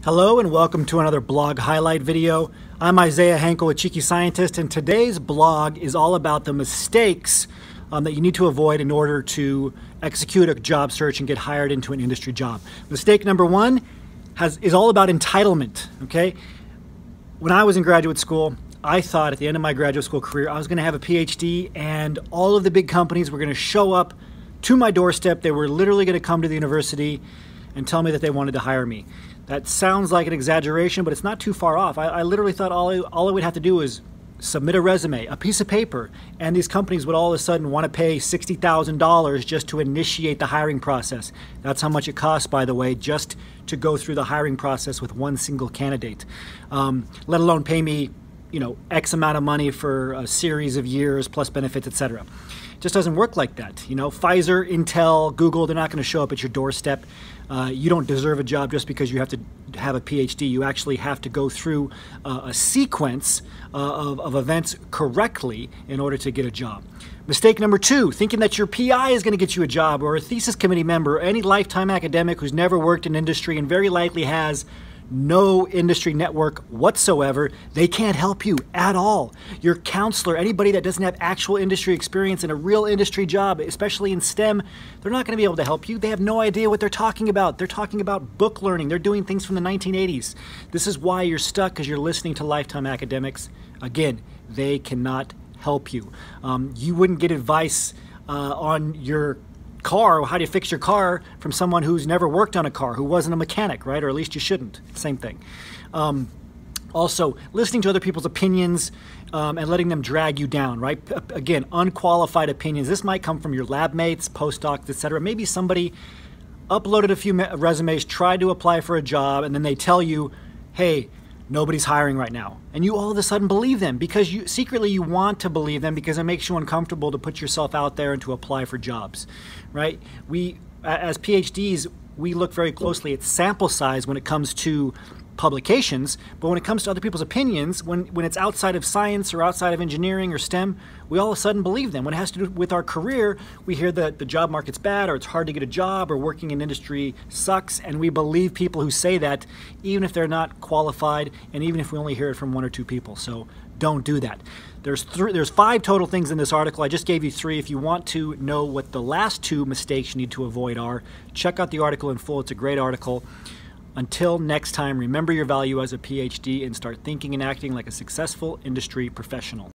Hello and welcome to another blog highlight video. I'm Isaiah Henkel, a Cheeky Scientist, and today's blog is all about the mistakes that you need to avoid in order to execute a job search and get hired into an industry job. Mistake number one is all about entitlement, okay? When I was in graduate school, I thought at the end of my graduate school career I was going to have a PhD and all of the big companies were going to show up to my doorstep. They were literally going to come to the university and tell me that they wanted to hire me. That sounds like an exaggeration, but it's not too far off. I literally thought all I would have to do is submit a resume, a piece of paper, and these companies would all of a sudden want to pay $60,000 just to initiate the hiring process. That's how much it costs, by the way, just to go through the hiring process with one single candidate, let alone pay me, X amount of money for a series of years plus benefits, etc. It just doesn't work like that. Pfizer, Intel, Google, they're not going to show up at your doorstep. You don't deserve a job just because you have to have a PhD. You actually have to go through a sequence of events correctly in order to get a job. Mistake number two, thinking that your PI is going to get you a job, or a thesis committee member, or any lifetime academic who's never worked in industry and very likely has no industry network whatsoever. They can't help you at all. Your counselor, anybody that doesn't have actual industry experience in a real industry job, especially in STEM, they're not going to be able to help you. They have no idea what they're talking about. They're talking about book learning. They're doing things from the 1980s. This is why you're stuck, because you're listening to lifetime academics. Again, they cannot help you. You wouldn't get advice on your car, how do you fix your car, from someone who's never worked on a car, who wasn't a mechanic, right? Or at least you shouldn't. Same thing. Also, listening to other people's opinions and letting them drag you down, right? Again, unqualified opinions. This might come from your lab mates, postdocs, etc. Maybe somebody uploaded a few resumes, tried to apply for a job, and then they tell you, hey, nobody's hiring right now. And you all of a sudden believe them because secretly you want to believe them because it makes you uncomfortable to put yourself out there and to apply for jobs, right? We, as PhDs, we look very closely at sample size when it comes to publications, but when it comes to other people's opinions, when it's outside of science or outside of engineering or STEM, we all of a sudden believe them. When it has to do with our career, we hear that the job market's bad, or it's hard to get a job, or working in industry sucks, and we believe people who say that, even if they're not qualified, and even if we only hear it from one or two people. So don't do that. There's 5 total things in this article. I just gave you 3. If you want to know what the last 2 mistakes you need to avoid are, check out the article in full. It's a great article. Until next time, remember your value as a PhD and start thinking and acting like a successful industry professional.